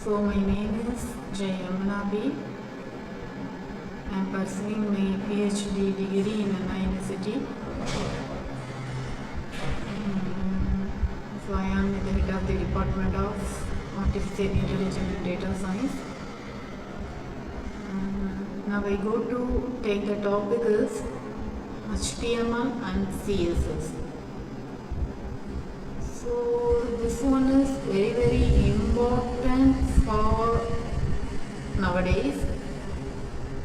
So my name is Yamuna B. I am pursuing my PhD degree in an university. So I am the head of the Department of Artificial Intelligence and Data Science. Now I go to take the topic is HTML and CSS. So this one is very important for nowadays.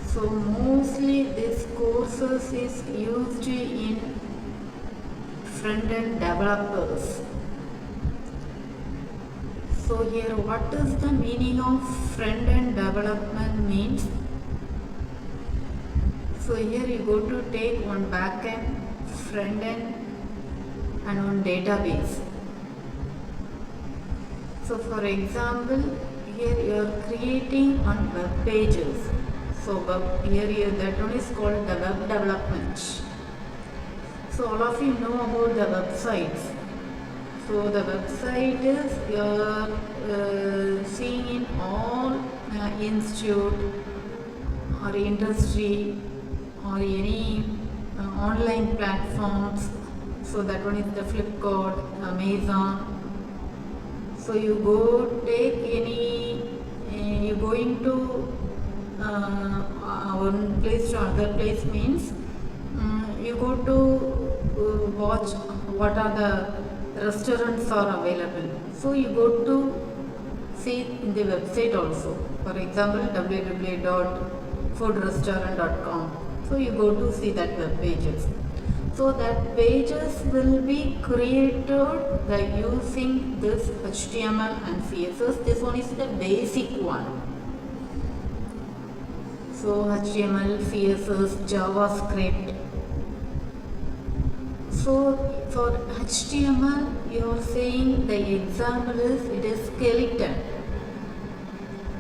So mostly this courses is used in front-end developers. So here what is the meaning of front-end development means? So here you go to take one back-end, front-end and one database. So for example, here you are creating on web pages. So here that one is called the web development. So all of you know about the websites. So the website is you are seeing in all institute or industry or any online platforms. So that one is the Flipkart, Amazon. So you go take any, you go into one place to other place means you go to watch what are the restaurants are available. So you go to see in the website also. For example, www.foodrestaurant.com. So you go to see that web pages. So that pages will be created by using this HTML and CSS. This one is the basic one. So HTML, CSS, JavaScript. So for HTML, you are saying the example is it is skeleton.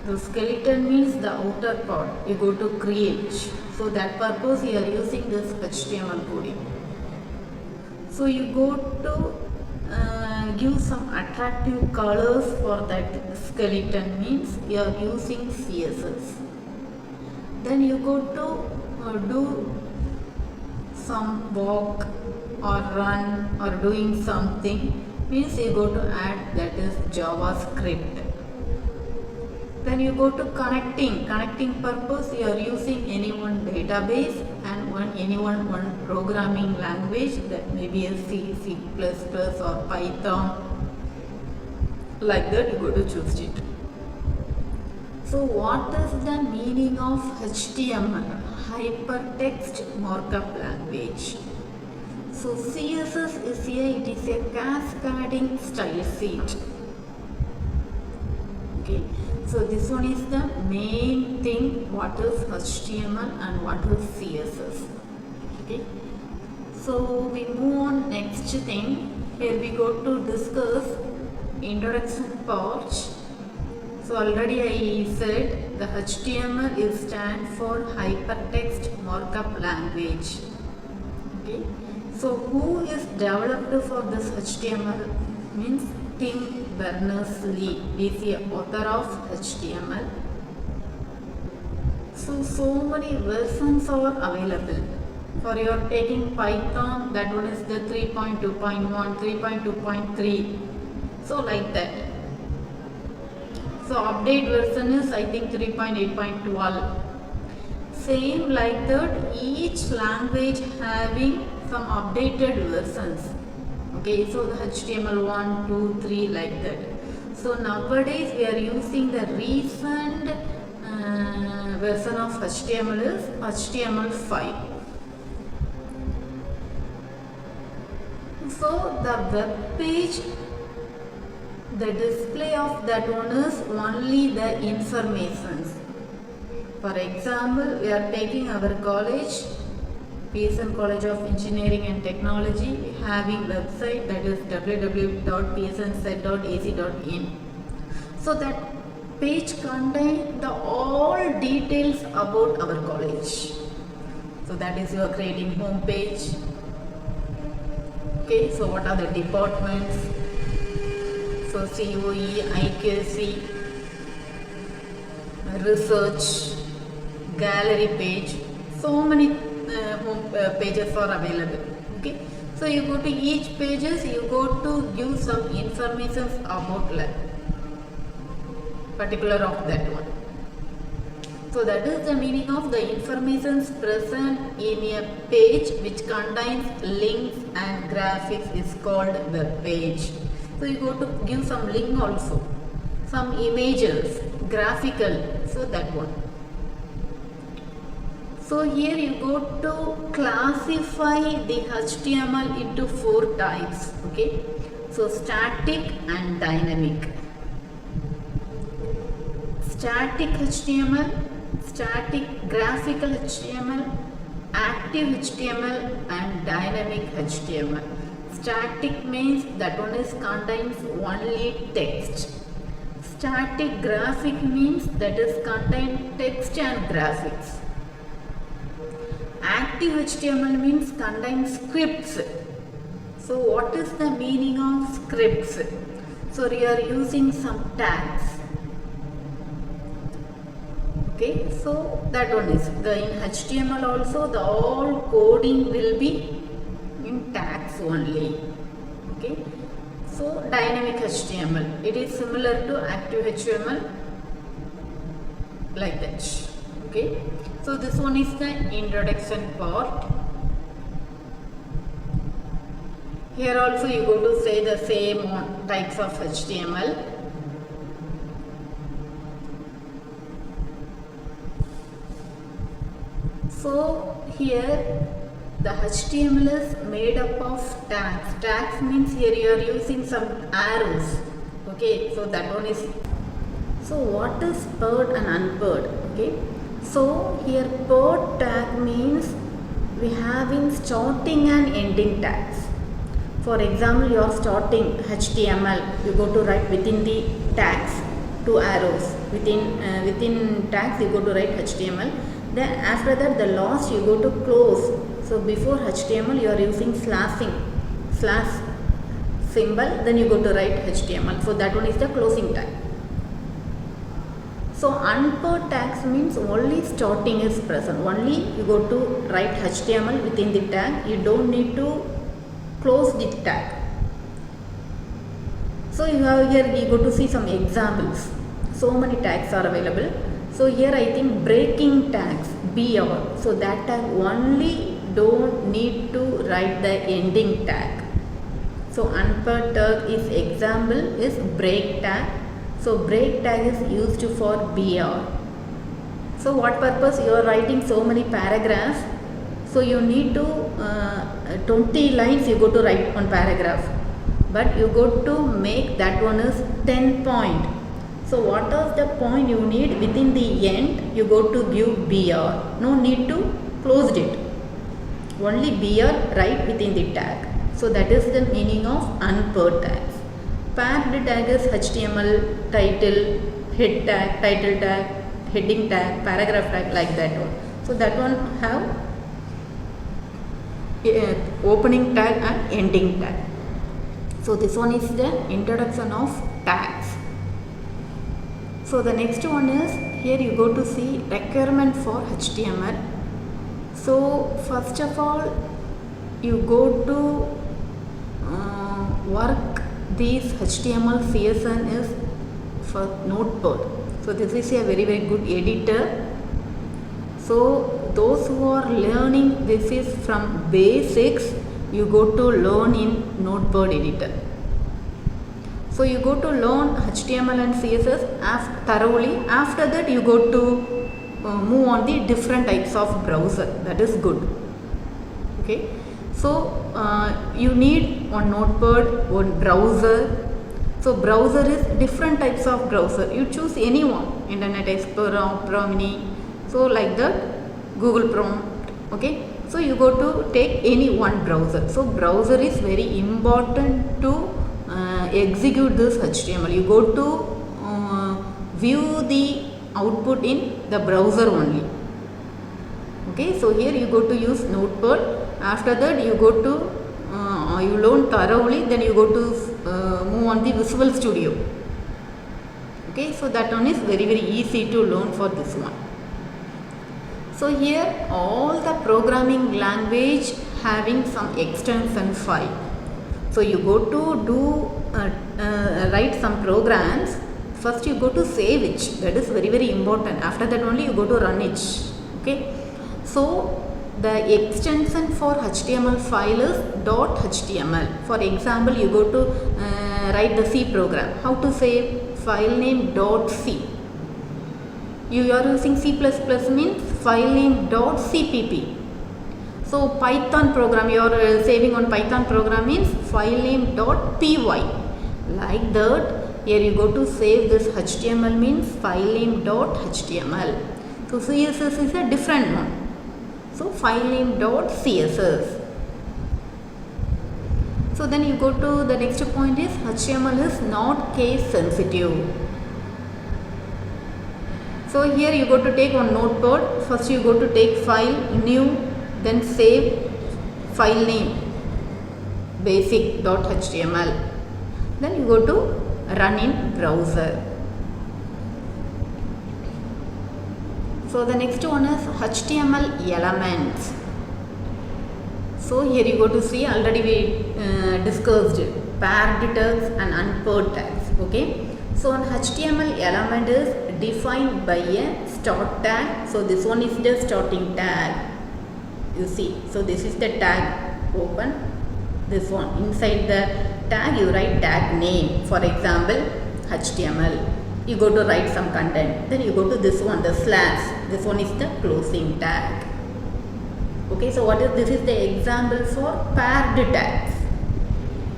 The skeleton means the outer part. You go to create. So that purpose you are using this HTML coding. So you go to give some attractive colors for that skeleton means you are using CSS. Then you go to do some walk or run or doing something means you go to add that is JavaScript. Then you go to connecting purpose you are using any one database and one programming language that may be a C, C++ or Python. Like that you go to choose it. So what is the meaning of HTML? Hypertext markup language. So CSS is it is a cascading style sheet. Okay. So this one is the main thing, what is HTML and what is CSS. Okay. So we move on next thing. Here we go to discuss introduction part. So already I said the HTML is stand for hypertext markup language. Okay. So who is developed for this HTML means Tim Berners-Lee is the author of HTML. So many versions are available. For your taking Python, that one is the 3.2.1, 3.2.3. So like that. So update version is I think 3.8.12. Same like that, each language having some updated versions. Okay, so the HTML 1, 2, 3 like that. So nowadays we are using the recent version of HTML is HTML5. So the web page, the display of that one is only the informations. For example, we are taking our college, PSN College of Engineering and Technology, having website that is www.psnset.ac.in. So that page contains the all details about our college. So that is you are creating home page. Okay, so what are the departments? So COE, IKC, research, gallery page, so many home pages are available. Okay, so you go to each pages, you go to give some information about particular of that one. So that is the meaning of the information present in a page which contains links and graphics is called web page. So you go to give some link also, some images, graphical, so that one. So here you go to classify the HTML into 4 types. Okay, so static and dynamic. Static HTML, static graphical HTML, active HTML and dynamic HTML. Static means that one is contains only text. Static graphic means that is contain text and graphics. Active HTML means contains scripts. So what is the meaning of scripts? So we are using some tags. Okay, so that one is in HTML also the all coding will be in tags only. Okay, so dynamic HTML, it is similar to active HTML, like that. Okay, so this one is the introduction part. Here also you go to say the same types of HTML. So here the HTML is made up of tags. Tags means here you are using some arrows. Okay, so that one is. So what is paired and unpaired? Okay, so here paired tag means we have in starting and ending tags. For example, you are starting HTML, you go to write within the tags 2 arrows. Within tags you go to write HTML. Then after that the last you go to close. So before HTML you are using slash symbol, then you go to write HTML. So that one is the closing tag. So unpaired tags means only starting is present. Only you go to write HTML within the tag. You don't need to close the tag. So you have here we go to see some examples. So many tags are available. So here I think breaking tags, BR. So that tag only don't need to write the ending tag. So unpaired tag is example is break tag. So break tag is used for BR. So what purpose you are writing so many paragraphs? So you need to 20 lines you go to write one paragraph. But you go to make that one is 10 point. So what is the point you need within the end? You go to give BR. No need to close it. Only BR right within the tag. So that is the meaning of unpaired tags. Paired tag is HTML, title, head tag, title tag, heading tag, paragraph tag, like that one. So that one have opening tag and ending tag. So this one is the introduction of tags. So the next one is, here you go to see requirement for HTML. So first of all you go to work these HTML PSN is for Notepad. So this is a very good editor. So those who are learning this is from basics, you go to learn in Notepad editor. So you go to learn HTML and CSS thoroughly. After that you go to move on the different types of browser. That is good. Okay. So you need one Notepad, one browser. So browser is different types of browser. You choose any one. Internet Explorer, Opera Mini. So like that, Google Chrome. Okay. So you go to take any one browser. So browser is very important to execute this HTML. You go to view the output in the browser only. Okay, so here you go to use Notepad. After that you go to you learn thoroughly, then you go to move on the Visual Studio. Okay, so that one is very easy to learn for this one. So here all the programming language having some extension file. So you go to do write some programs. First you go to save it. That is very important. After that only you go to run it. Okay. So the extension for HTML file is .html. For example, you go to write the C program. How to save? File name .c. You are using C++ means file name .cpp. So Python program, you are saving on Python program means file name .py. Like that, here you go to save this HTML means file name .html. So CSS is a different one. So file name .css. So then you go to the next point is HTML is not case sensitive. So here you go to take one notepad. First you go to take file, new, then save file name basic.html. Then you go to run in browser. So the next one is HTML elements. So here you go to see, already we discussed paired tags and unpaired tags. Okay. So an HTML element is defined by a start tag. So this one is the starting tag. You see. So this is the tag. Open this one. Inside the tag you write tag name. For example, HTML. You go to write some content. Then you go to this one, the slash. This one is the closing tag. Okay, so what is this? Is the example for paired tags,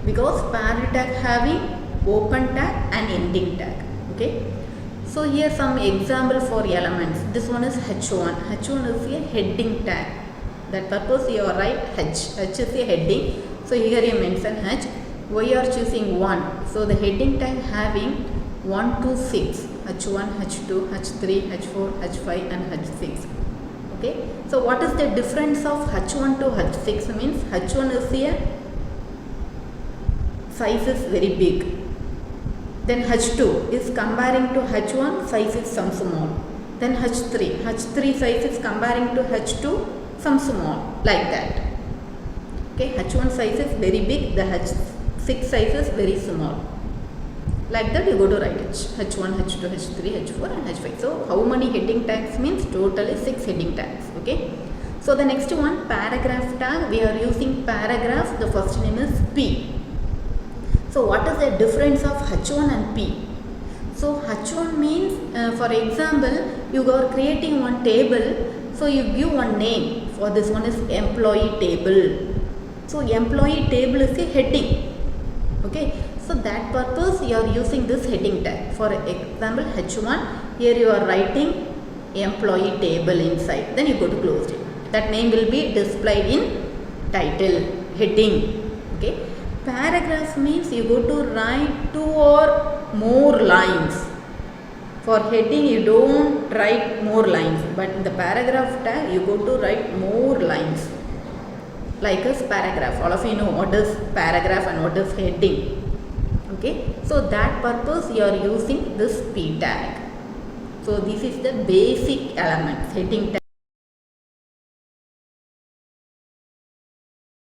because paired tag having open tag and ending tag. Okay, so here some example for elements. This one is h1. H1 is a heading tag. That purpose you are write h. H is a heading. So here you mention h. Why you are choosing 1? So the heading tag having 1 to 6. H1, H2, H3, H4, H5 and H6. Okay. So what is the difference of H1 to H6? Means H1 is here size is very big. Then H2 is comparing to H1, size is some small. Then H3 size is comparing to H2, some small, like that. Okay, H1 size is very big, the H6 size is very small. Like that you go to write it. H1, H2, H3, H4 and H5. So how many heading tags means totally 6 heading tags. Okay. So the next one, paragraph tag. We are using paragraph. The first name is P. So what is the difference of H1 and P? So H1 means for example you are creating one table. So you give one name. For this one is employee table. So employee table is a heading. Okay. So that purpose you are using this heading tag. For example H1, here you are writing employee table inside. Then you go to close it. That name will be displayed in title, heading. Okay. Paragraph means you go to write 2 or more lines. For heading you don't write more lines. But in the paragraph tag you go to write more lines. Like as paragraph. All of you know what is paragraph and what is heading. Okay, so that purpose you are using this P tag. So this is the basic elements, heading tag.